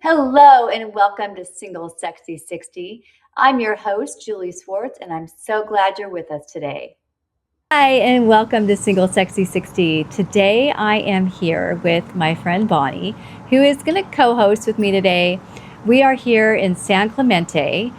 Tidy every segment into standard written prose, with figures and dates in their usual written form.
Hello and welcome to SingleSexy&Sixty. I'm your host, Julie Swartz, and I'm so glad you're with us today. Hi, and welcome to SingleSexy&Sixty. Today I am here with my friend Bonnie, who is going to co-host with me today. We are here in San Clemente,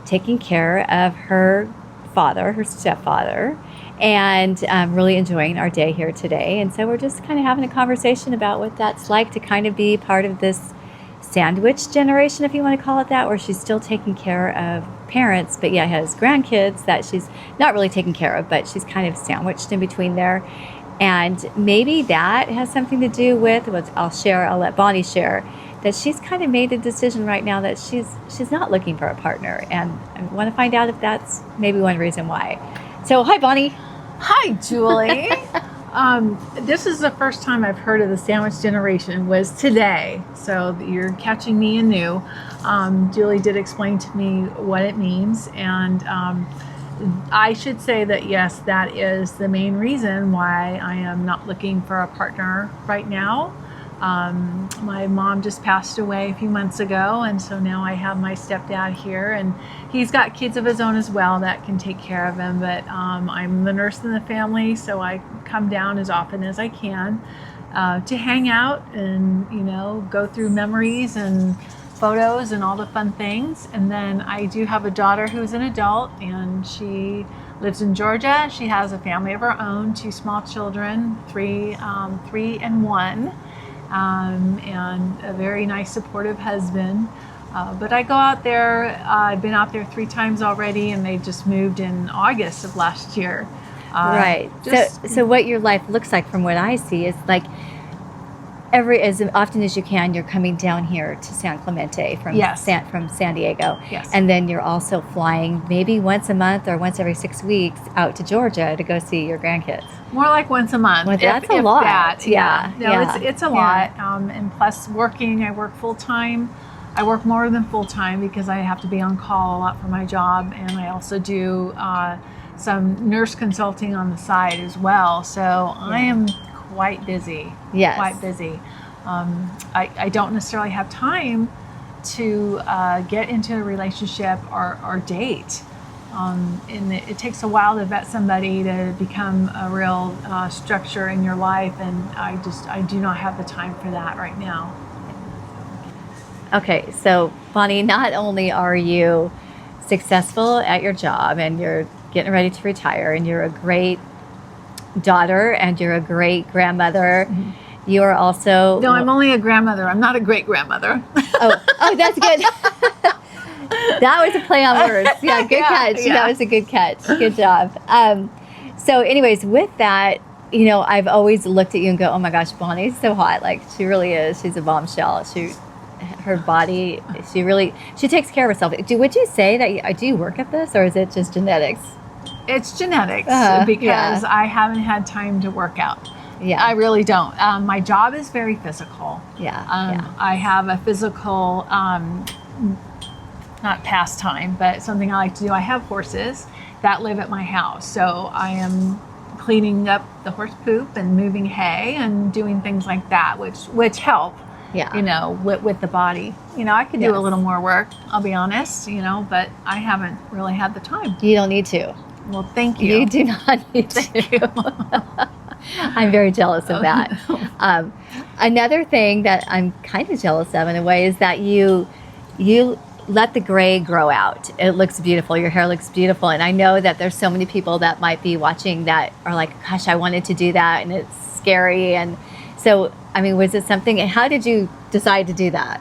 taking care of her father, her stepfather, and really enjoying our day here today. And so we're just kind of having a conversation about what that's like to kind of be part of this sandwich generation, if you want to call it that, where she's still taking care of parents, but yet has grandkids that she's not really taking care of, but she's kind of sandwiched in between there. And maybe that has something to do with what I'll let Bonnie share, that she's kind of made a decision right now that she's not looking for a partner. And I want to find out if that's maybe one reason why. So, hi, Bonnie. Hi, Julie. This is the first time I've heard of the sandwich generation was today. So you're catching me anew. Julie did explain to me what it means. And I should say that, yes, that is the main reason why I am not looking for a partner right now. My mom just passed away a few months ago, and so now I have my stepdad here, and he's got kids of his own as well that can take care of him, but I'm the nurse in the family, so I come down as often as I can to hang out and, go through memories and photos and all the fun things. And then I do have a daughter who's an adult, and she lives in Georgia. She has a family of her own, 2 small children, 3 and 1. And a very nice, supportive husband. But I go out there, I've been out there 3 times already, and they just moved in August of last year. Right. So what your life looks like from what I see is like as often as you can, you're coming down here to San Clemente from San Diego. Yes. And then you're also flying maybe once a month or once every 6 weeks out to Georgia to go see your grandkids. More like once a month. Well, that's a lot. It's a lot. And plus working, I work full time. I work more than full time because I have to be on call a lot for my job. And I also do some nurse consulting on the side as well. So I am quite busy. Yes. Quite busy. I don't necessarily have time to get into a relationship or date. And it takes a while to vet somebody to become a real structure in your life, and I do not have the time for that right now. Okay, so Bonnie, not only are you successful at your job and you're getting ready to retire and you're a great daughter and you're a great grandmother, you are also... No, I'm only a grandmother. I'm not a great grandmother. Oh, that's good. That was a play on words. Yeah, good catch. Yeah. That was a good catch. Good job. So anyways, with that, I've always looked at you and go, oh my gosh, Bonnie's so hot. Like, she really is. She's a bombshell. Her body, she takes care of herself. Would you say that, do you work at this, or is it just genetics? It's genetics because I haven't had time to work out. Yeah, I really don't. My job is very physical. Yeah. I have a physical, not pastime, but something I like to do. I have horses that live at my house. So I am cleaning up the horse poop and moving hay and doing things like that, which help, with the body. I could do a little more work, I'll be honest, but I haven't really had the time. You don't need to. Well, thank you. You do not need to. I'm very jealous of that. Another thing that I'm kind of jealous of in a way is that you let the gray grow out. It looks beautiful. Your hair looks beautiful. And I know that there's so many people that might be watching that are like, gosh, I wanted to do that, and it's scary. And so, was it something, and how did you decide to do that?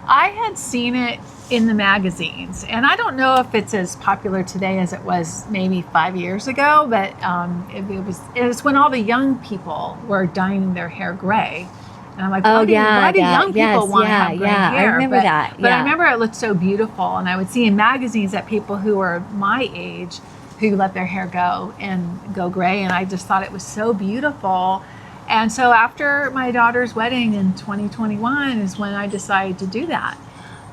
I had seen it in the magazines, and I don't know if it's as popular today as it was maybe 5 years ago, but it was when all the young people were dyeing their hair gray. And I'm like, why do young people want to have gray hair? I remember that. But I remember it looked so beautiful, and I would see in magazines that people who were my age who let their hair go gray, and I just thought it was so beautiful. And so after my daughter's wedding in 2021 is when I decided to do that.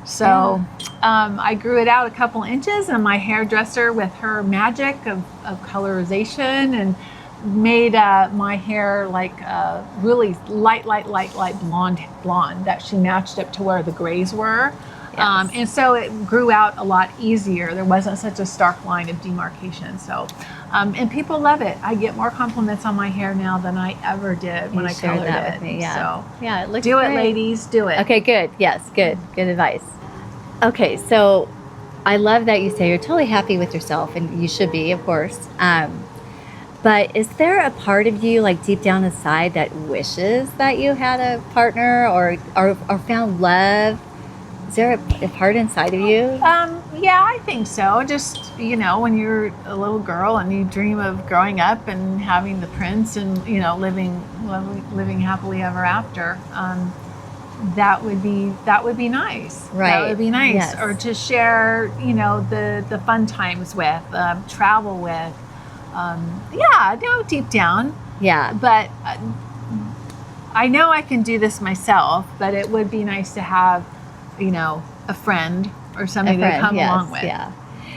So I grew it out a couple inches, and my hairdresser, with her magic of colorization and made my hair like really light blonde that she matched up to where the grays were. Yes. And so it grew out a lot easier. There wasn't such a stark line of demarcation. So, and people love it. I get more compliments on my hair now than I ever did when I colored that it. with me, yeah. So Yeah, it looks do great. it, ladies. Do it. Okay, good. Yes, good. Good advice. Okay, so I love that you say you're totally happy with yourself, and you should be, of course. But is there a part of you, like deep down inside, that wishes that you had a partner or found love? Is there a part inside of you? Yeah, I think so. Just, when you're a little girl and you dream of growing up and having the prince and, living happily ever after, that would be nice. Right. That would be nice. Yes. Or to share, the fun times with, travel with. Deep down. Yeah. But I know I can do this myself, but it would be nice to have, a friend or somebody to come along with. Yeah.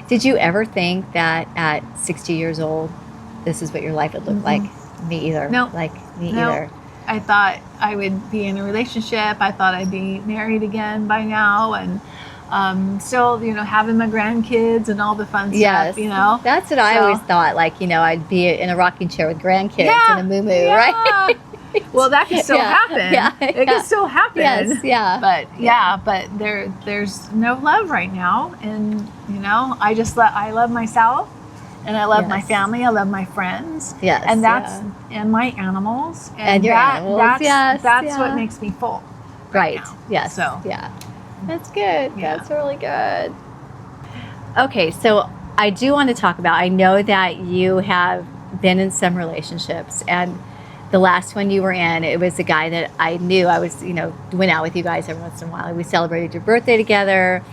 Did you ever think that at 60 years old, this is what your life would look like? Me either. No. Me either. I thought I would be in a relationship. I thought I'd be married again by now, and still, having my grandkids and all the fun Yes. stuff. That's what I always thought. I'd be in a rocking chair with grandkids and a moo-moo, right? Well, that can still happen. Yeah. It can still happen. Yes. Yeah. But there's no love right now, and I love myself, and I love my family. I love my friends. Yes. And and my animals. And your animals. That's what makes me full. Right. Now. Yes. So yeah. That's good. Yeah. That's really good. Okay, so I do want to talk about, I know that you have been in some relationships, and the last one you were in, it was a guy that I knew. I was, went out with you guys every once in a while. We celebrated your birthday together,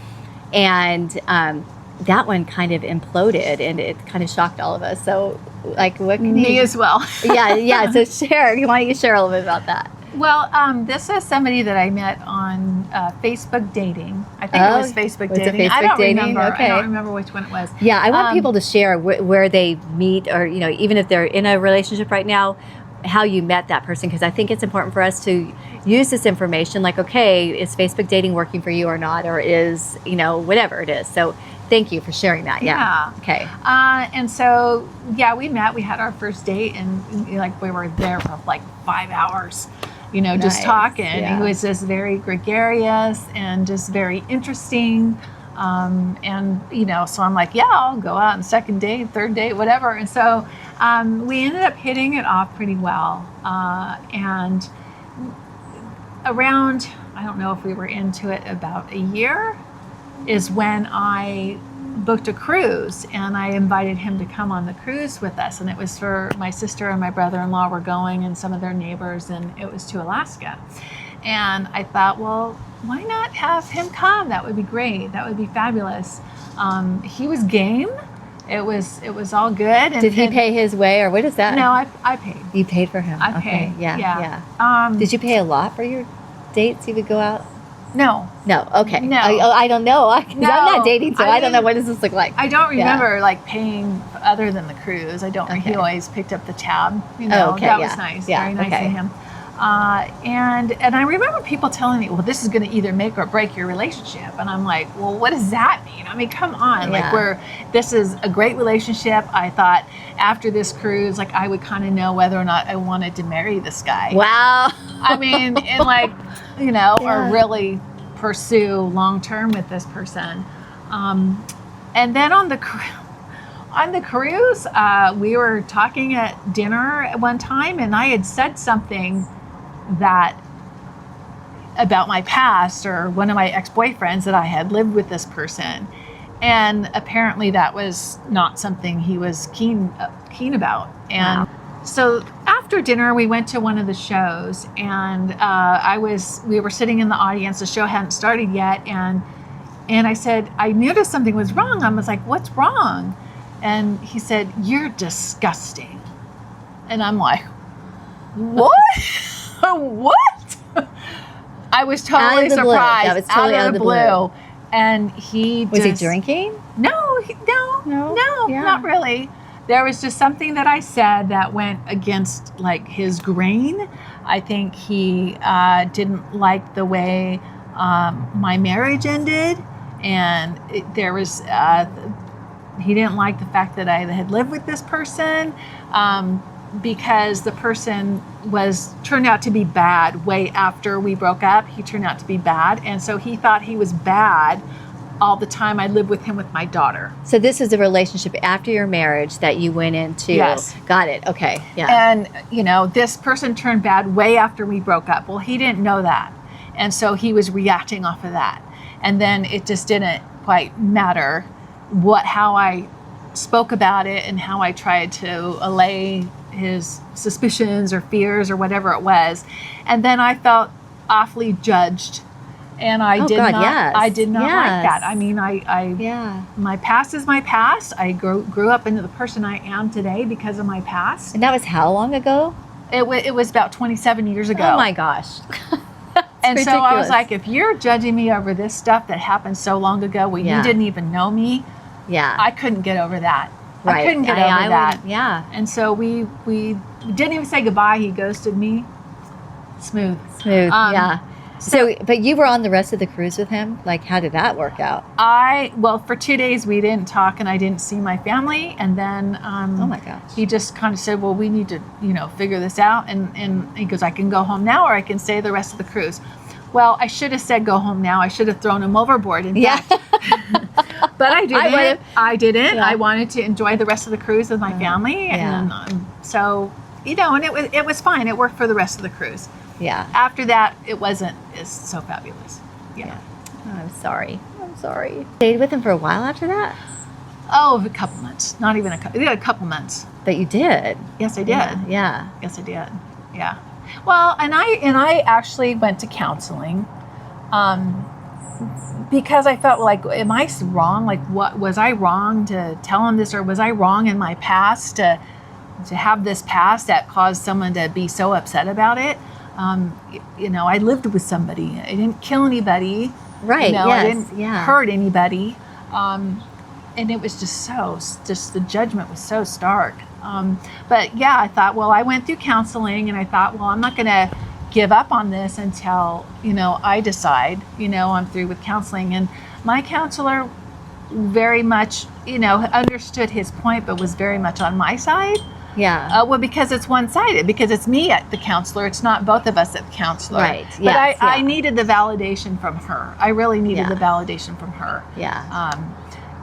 and that one kind of imploded, and it kind of shocked all of us. So, what can me as well. yeah. So share. Why don't you share a little bit about that? Well, this is somebody that I met on Facebook dating. I think it was Facebook dating. I don't remember which one it was. Yeah, I want people to share where they meet, or even if they're in a relationship right now, how you met that person, because I think it's important for us to use this information. Like, okay, is Facebook dating working for you or not, or is whatever it is. So thank you for sharing that. Yeah. Okay. And so we met. We had our first date, and we were there for 5 hours. Just talking. Yeah. He was just very gregarious and just very interesting. And so I'm like, I'll go out on second date, third date, whatever. And so we ended up hitting it off pretty well. And around, I don't know if we were into it, about a year is when I booked a cruise, and I invited him to come on the cruise with us. And it was for my sister and my brother-in-law were going, and some of their neighbors, and it was to Alaska. And I thought, well, why not have him come? That would be great. That would be fabulous. He was game. It was all good. And, did he pay his way, or what is that? No, I paid. You paid for him? I paid. Yeah. Did you pay a lot for your dates you would go out? No. Okay. No. I don't know. I'm not dating, so I don't know. What does this look like? I don't remember paying other than the cruise. I don't. He always picked up the tab. That was nice. Yeah. Very nice of him. And I remember people telling me, well, this is going to either make or break your relationship. And I'm like, well, what does that mean? I mean, come on. This is a great relationship. I thought after this cruise, I would kind of know whether or not I wanted to marry this guy. Wow. I mean, and or really pursue long-term with this person. And then on the cruise, we were talking at dinner at one time, and I had said something about my past, or one of my ex-boyfriends, that I had lived with this person. And apparently that was not something he was keen about. And so after dinner, we went to one of the shows, and we were sitting in the audience. The show hadn't started yet. And I said, I noticed something was wrong. I was like, what's wrong? And he said, you're disgusting. And I'm like, what? What? I was totally surprised. That was totally out of the blue. And he was he drinking? No, not really. there was just something that I said that went against like his grain. I think he didn't like the way my marriage ended, and there was he didn't like the fact that I had lived with this person, because the person turned out to be bad way after we broke up. He turned out to be bad, and so he thought he was bad all the time I lived with him with my daughter. So this is a relationship after your marriage that you went into. Yes. Got it. Okay. Yeah. And, this person turned bad way after we broke up. Well, he didn't know that. And so he was reacting off of that. And then it just didn't quite matter how I spoke about it and how I tried to allay his suspicions or fears or whatever it was. And then I felt awfully judged. And I did not like that. I mean, my past is my past. I grew up into the person I am today because of my past. And that was how long ago? It was about 27 years ago. Oh my gosh. And ridiculous. So I was like, if you're judging me over this stuff that happened so long ago when you didn't even know me, I couldn't get over that. Right. I couldn't get over that. Yeah. And so we didn't even say goodbye. He ghosted me. Smooth. Yeah. So, but you were on the rest of the cruise with him? Like, how did that work out? For 2 days we didn't talk and I didn't see my family. And then, oh my gosh, he just kind of said, well, we need to, figure this out. And he goes, I can go home now or I can stay the rest of the cruise. Well, I should have said go home now. I should have thrown him overboard. Fact. But I didn't. I didn't. Yeah. I wanted to enjoy the rest of the cruise with my family. And so, and it was fine. It worked for the rest of the cruise. Yeah. After that, it wasn't so fabulous. Yeah. Oh, I'm sorry. Stayed with him for a while after that? Oh, a couple months. Not even a couple months. But you did. Yes, I did. Yeah. Yes, I did. Yeah. Well, and I actually went to counseling, because I felt like, am I wrong? Like, what was I wrong to tell him this, or was I wrong in my past to have this past that caused someone to be so upset about it? I lived with somebody. I didn't kill anybody. Right. I didn't hurt anybody. And it was just the judgment was so stark. But yeah, I thought, well, I went through counseling and I thought, well, I'm not going to give up on this until, I decide, I'm through with counseling. And my counselor very much, understood his point, but was very much on my side. Yeah. Well, because it's one-sided, because it's me at the counselor. It's not both of us at the counselor. Right. But I needed the validation from her. I really needed the validation from her. Yeah.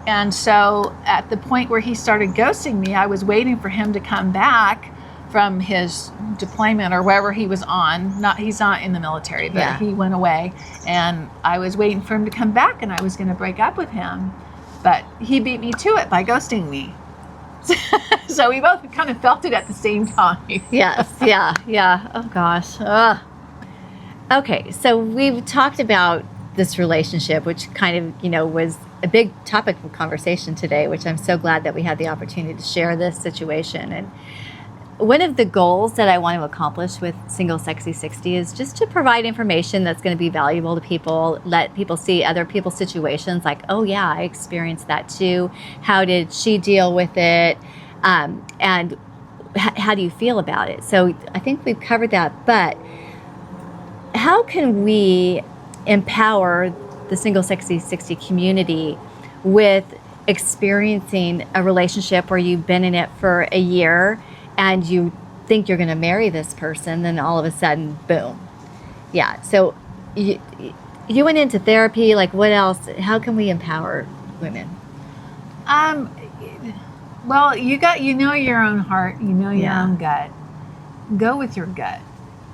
And so at the point where he started ghosting me, I was waiting for him to come back from his deployment or wherever he was on. He's not in the military, but he went away. And I was waiting for him to come back, and I was going to break up with him. But he beat me to it by ghosting me. So we both kind of felt it at the same time. Yes. Yeah. Oh gosh. Ugh. Okay. So we've talked about this relationship, which kind of, was a big topic of conversation today, which I'm so glad that we had the opportunity to share this situation. And one of the goals that I want to accomplish with SingleSexy&Sixty is just to provide information that's going to be valuable to people, let people see other people's situations, like, oh yeah, I experienced that too. How did she deal with it? And how do you feel about it? So I think we've covered that, but how can we empower the SingleSexy&Sixty community with experiencing a relationship where you've been in it for a year and you think you're going to marry this person, then all of a sudden, boom. Yeah. So you went into therapy. Like, what else? How can we empower women? Well, you know your own heart, your own gut. Go with your gut,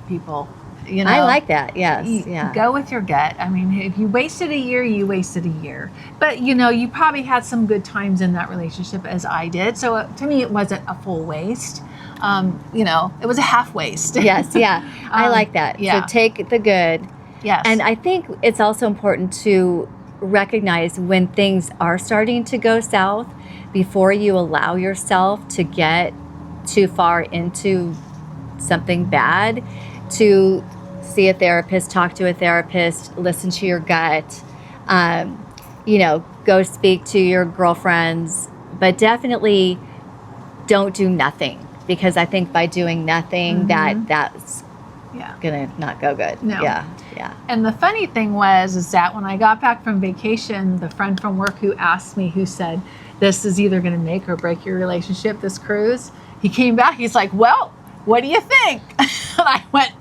people. I like that. Yes. Go with your gut. I mean, if you wasted a year, you wasted a year. But, you probably had some good times in that relationship, as I did. So to me, it wasn't a full waste. It was a half waste. Yes. Yeah. I like that. Yeah. So take the good. Yes. And I think it's also important to recognize when things are starting to go south before you allow yourself to get too far into something bad, to see a therapist, talk to a therapist, listen to your gut, go speak to your girlfriends, but definitely don't do nothing, because I think by doing nothing, that's gonna not go good. No. Yeah. And the funny thing is that when I got back from vacation, the friend from work who asked me, who said, this is either going to make or break your relationship, this cruise, he came back, he's like, well, what do you think? And I went,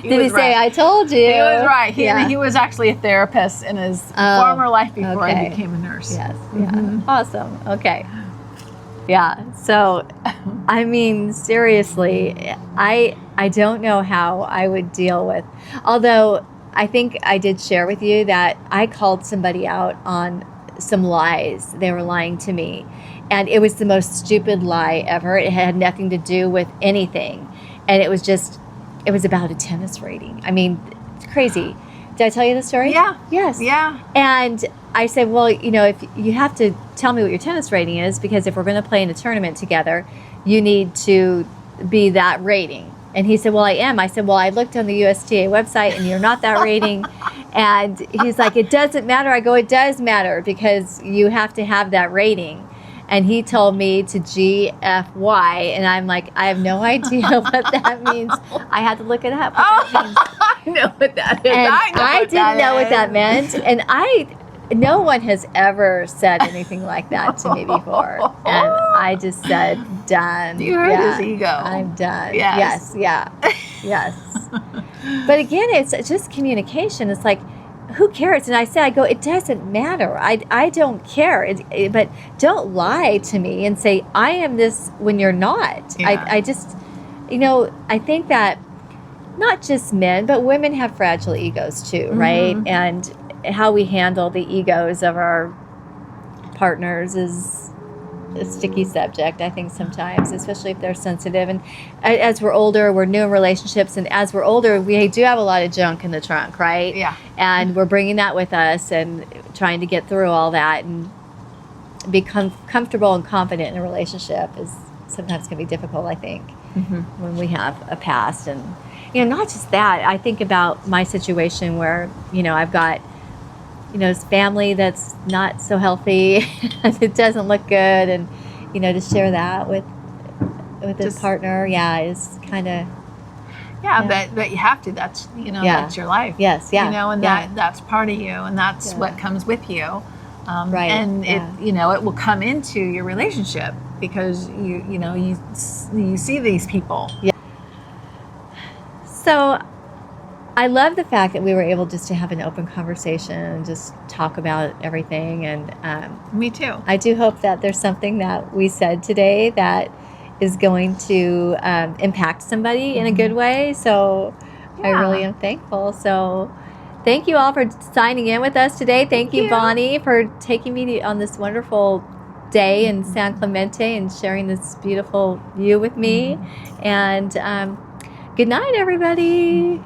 Did he say, I told you? He was right. He was actually a therapist in his former life before I became a nurse. Yes. Yeah. Awesome. Okay. Yeah. So, I mean, seriously, I don't know how I would deal with, although I think I did share with you that I called somebody out on some lies. They were lying to me. And it was the most stupid lie ever. It had nothing to do with anything. And it was about a tennis rating. I mean, it's crazy. Did I tell you the story? Yeah. Yes. Yeah. And I said, well, if you have to tell me what your tennis rating is, because if we're going to play in a tournament together, you need to be that rating. And he said, well, I am. I said, well, I looked on the USTA website and you're not that rating. And he's like, it doesn't matter. I go, it does matter, because you have to have that rating. And he told me to GFY, and I'm like, I have no idea what that means. I had to look it up. What that means. I know what that is. And I didn't know what that meant. And no one has ever said anything like that to me before. And I just said, done. You hurt his ego. I'm done. Yes. Yes. But again, it's just communication. It's like, who cares? And I go, it doesn't matter. I don't care. But don't lie to me and say, I am this when you're not. Yeah. I just, I think that not just men, but women have fragile egos too, right? And how we handle the egos of our partners is a sticky subject, I think, sometimes, especially if they're sensitive. And as we're older, we're new in relationships, and as we're older, we do have a lot of junk in the trunk, right? Yeah. And we're bringing that with us and trying to get through all that and become comfortable and confident in a relationship is sometimes can be difficult, I think, when we have a past. And, not just that. I think about my situation where, I've got this family that's not so healthy and it doesn't look good, and to share that with his partner, is kind of but you have to. That's that's your life. Yes, and that's part of you, and that's what comes with you. Right. And it will come into your relationship because you see these people. Yeah. So I love the fact that we were able just to have an open conversation and just talk about everything. And me too. I do hope that there's something that we said today that is going to impact somebody in a good way. So I really am thankful. So thank you all for signing in with us today. Thank you, Bonnie, for taking me on this wonderful day in San Clemente and sharing this beautiful view with me. And good night, everybody.